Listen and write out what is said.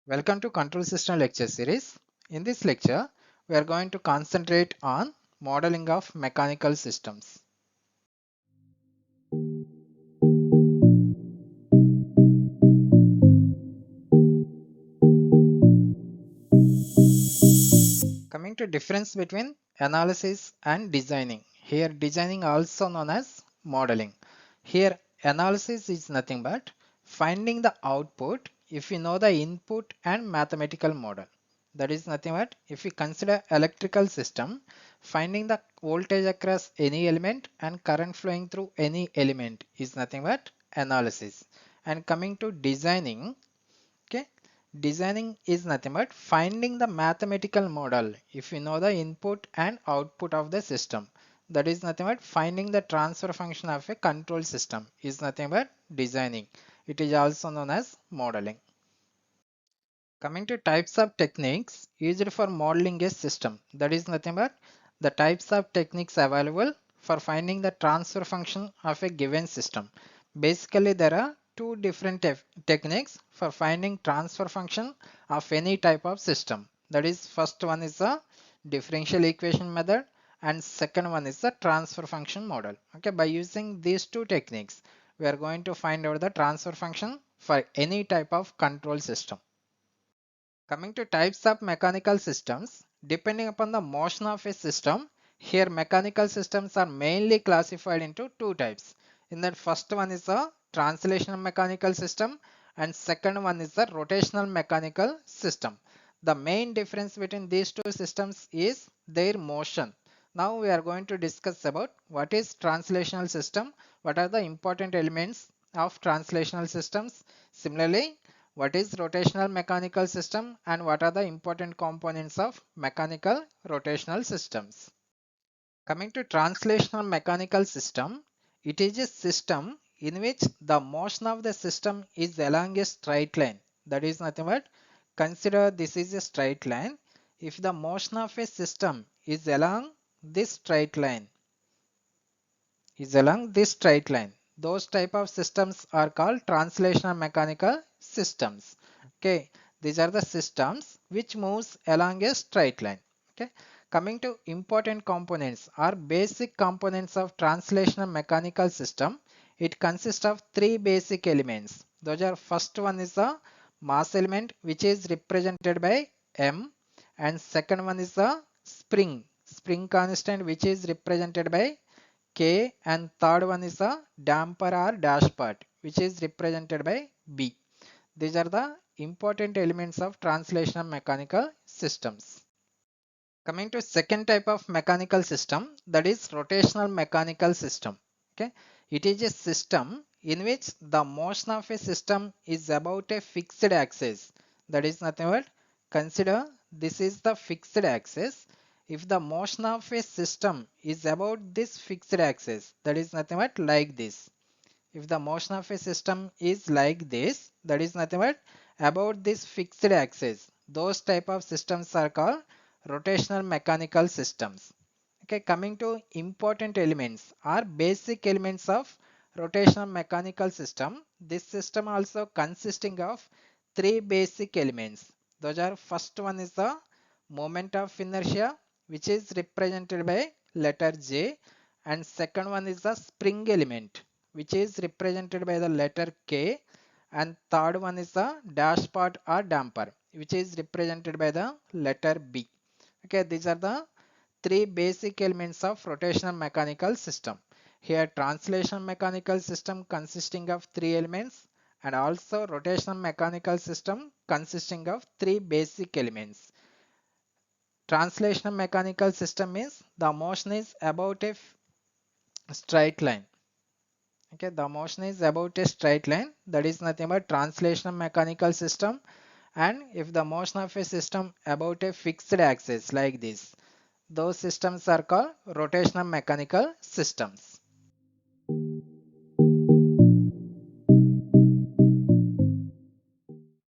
Welcome to Control System lecture series. In this lecture, we are going to concentrate on modeling of mechanical systems. Coming to difference between analysis and designing. Here designing also known as modeling. Here analysis is nothing but finding the output if you know the input and mathematical model. That is nothing but if we consider electrical system, finding the voltage across any element and current flowing through any element is nothing but analysis. And coming to designing, okay, designing is nothing but finding the mathematical model if you know the input and output of the system. That is nothing but finding the transfer function of a control system is nothing but designing. It is also known as modeling. Coming to types of techniques used for modeling a system, that is nothing but the types of techniques available for finding the transfer function of a given system. Basically, there are two different techniques for finding transfer function of any type of system. That is, first one is the differential equation method and second one is the transfer function model. Okay, by using these two techniques, we are going to find out the transfer function for any type of control system. Coming to types of mechanical systems, depending upon the motion of a system, here mechanical systems are mainly classified into two types. In that first one is a translational mechanical system and second one is the rotational mechanical system. The main difference between these two systems is their motion. Now we are going to discuss about what is translational system, what are the important elements of translational systems. Similarly, what is rotational mechanical system and what are the important components of mechanical rotational systems. Coming to translational mechanical system, it is a system in which the motion of the system is along a straight line. That is nothing but consider this is a straight line. If the motion of a system is along this straight line, those type of systems are called translational mechanical systems. Okay, these are the systems which moves along a straight line. Okay, coming to important components or basic components of translational mechanical system, it consists of three basic elements. Those are, first one is the mass element which is represented by M, and second one is the spring constant which is represented by K, and third one is the damper or dash part which is represented by B. These are the important elements of translational mechanical systems. Coming to second type of mechanical system, that is rotational mechanical system. Okay, it is a system in which the motion of a system is about a fixed axis. That is nothing but consider this is the fixed axis. If the motion of a system is about this fixed axis, that is nothing but like this. If the motion of a system is like this, that is nothing but about this fixed axis, those type of systems are called rotational mechanical systems. Okay, coming to important elements or basic elements of rotational mechanical system, this system also consisting of three basic elements. Those are, first one is the moment of inertia which is represented by letter J, and second one is the spring element which is represented by the letter K, and third one is the dash part or damper which is represented by the letter B. Okay, these are the three basic elements of rotational mechanical system. Here translational mechanical system consisting of three elements and also rotational mechanical system consisting of three basic elements. Translational mechanical system means the motion is about a straight line. Okay, the motion is about a straight line, that is nothing but translational mechanical system. And if the motion of a system about a fixed axis like this, those systems are called rotational mechanical systems.